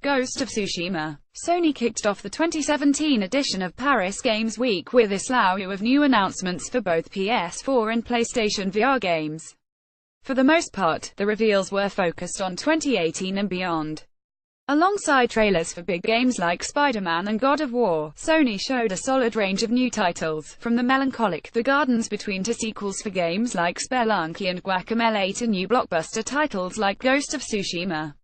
Ghost of Tsushima. Sony kicked off the 2017 edition of Paris Games Week with a slew of new announcements for both PS4 and PlayStation VR games. For the most part, the reveals were focused on 2018 and beyond. Alongside trailers for big games like Spider-Man and God of War, Sony showed a solid range of new titles, from the melancholic The Gardens Between to sequels for games like Spelunky and Guacamelee to new blockbuster titles like Ghost of Tsushima.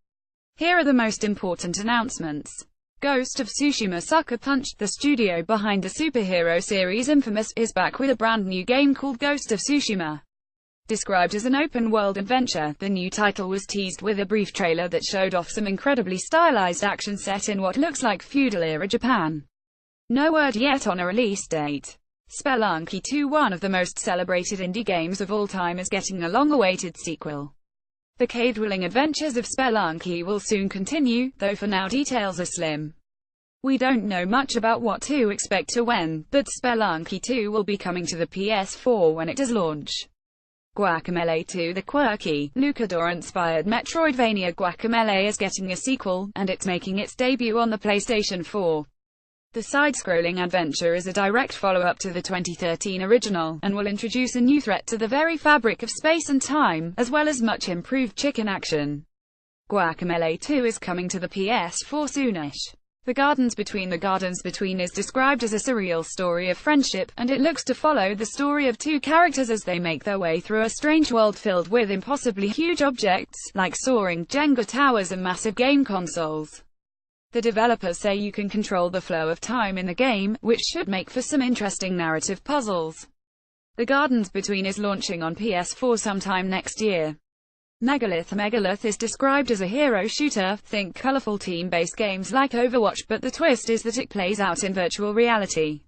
Here are the most important announcements. Ghost of Tsushima Sucker Punch, the studio behind the superhero series Infamous, is back with a brand new game called Ghost of Tsushima. Described as an open-world adventure, the new title was teased with a brief trailer that showed off some incredibly stylized action set in what looks like feudal-era Japan. No word yet on a release date. Spelunky 2, one of the most celebrated indie games of all time, is getting a long-awaited sequel. The cave-dwelling adventures of Spelunky will soon continue, though for now details are slim. We don't know much about what to expect or when, but Spelunky 2 will be coming to the PS4 when it does launch. Guacamelee 2, the quirky, luchador-inspired Metroidvania Guacamelee is getting a sequel, and it's making its debut on the PlayStation 4. The side-scrolling adventure is a direct follow-up to the 2013 original, and will introduce a new threat to the very fabric of space and time, as well as much improved chicken action. Guacamelee 2 is coming to the PS4 soonish. The Gardens Between is described as a surreal story of friendship, and it looks to follow the story of two characters as they make their way through a strange world filled with impossibly huge objects, like soaring Jenga towers and massive game consoles. The developers say you can control the flow of time in the game, which should make for some interesting narrative puzzles. The Gardens Between is launching on PS4 sometime next year. Megalith is described as a hero shooter, think colorful team-based games like Overwatch, but the twist is that it plays out in virtual reality.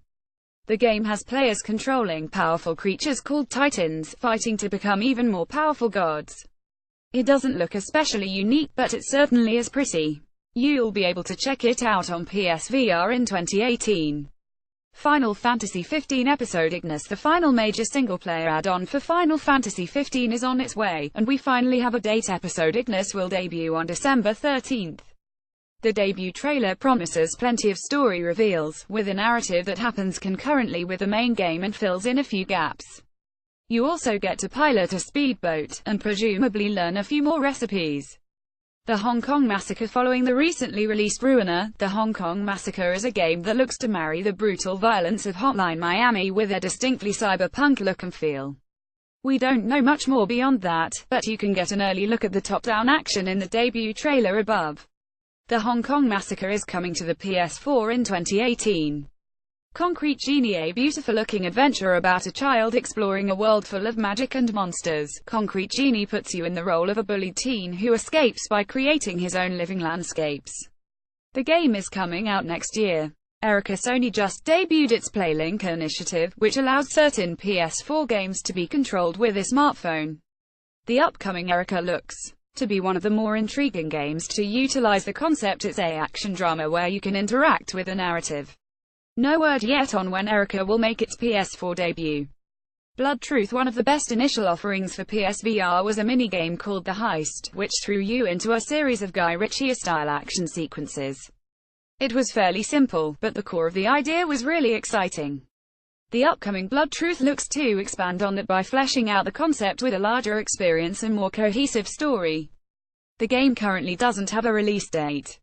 The game has players controlling powerful creatures called Titans, fighting to become even more powerful gods. It doesn't look especially unique, but it certainly is pretty. You'll be able to check it out on PSVR in 2018. Final Fantasy XV Episode Ignis. The final major single-player add-on for Final Fantasy XV is on its way, and we finally have a date. Episode Ignis will debut on December 13th. The debut trailer promises plenty of story reveals, with a narrative that happens concurrently with the main game and fills in a few gaps. You also get to pilot a speedboat, and presumably learn a few more recipes. The Hong Kong Massacre. Following the recently released Ruiner, The Hong Kong Massacre is a game that looks to marry the brutal violence of Hotline Miami with a distinctly cyberpunk look and feel. We don't know much more beyond that, but you can get an early look at the top-down action in the debut trailer above. The Hong Kong Massacre is coming to the PS4 in 2018. Concrete Genie. A beautiful-looking adventure about a child exploring a world full of magic and monsters. Concrete Genie puts you in the role of a bullied teen who escapes by creating his own living landscapes. The game is coming out next year. Erica. Sony just debuted its PlayLink initiative, which allows certain PS4 games to be controlled with a smartphone. The upcoming Erica looks to be one of the more intriguing games to utilize the concept. It's a action drama where you can interact with a narrative. No word yet on when Erica will make its PS4 debut. Blood Truth. One of the best initial offerings for PSVR was a minigame called The Heist, which threw you into a series of Guy Ritchie-style action sequences. It was fairly simple, but the core of the idea was really exciting. The upcoming Blood Truth looks to expand on that by fleshing out the concept with a larger experience and more cohesive story. The game currently doesn't have a release date.